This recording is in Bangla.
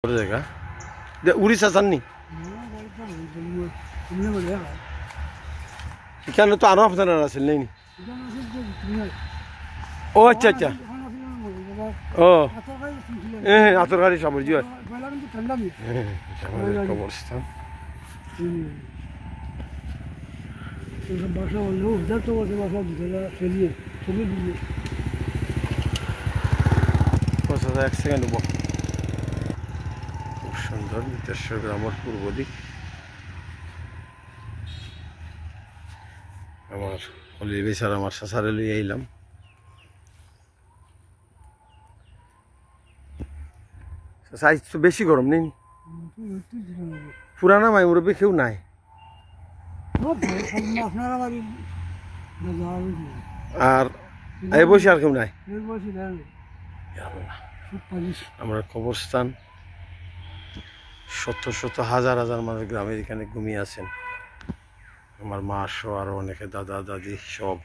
জায়গা উড়িষ্যা চাননি এখানে তো আরো আপনারা আছেন নেই ও আচ্ছা আচ্ছা ও হ্যাঁ আতর গাড়ি সব জি কবরস্থান বাসা হলেও তো বাসা চলিয়ে এক সেকেন্ড খুব সুন্দর নিতেশ্বর গ্রামের পূর্ব দিক আমার অলি বেচার আমার শাসারে লই আইলাম সাইজ তো বেশি গরম নেই পুরানা মাই মুরব্বী কেউ নাই আর এই বসে আর কেউ নাই আমরা কবরস্থান শত শত হাজার হাজার মানুষ গ্রামের এখানে ঘুমিয়ে আছেন আমার মা সহ আরো অনেকে দাদা দাদি সব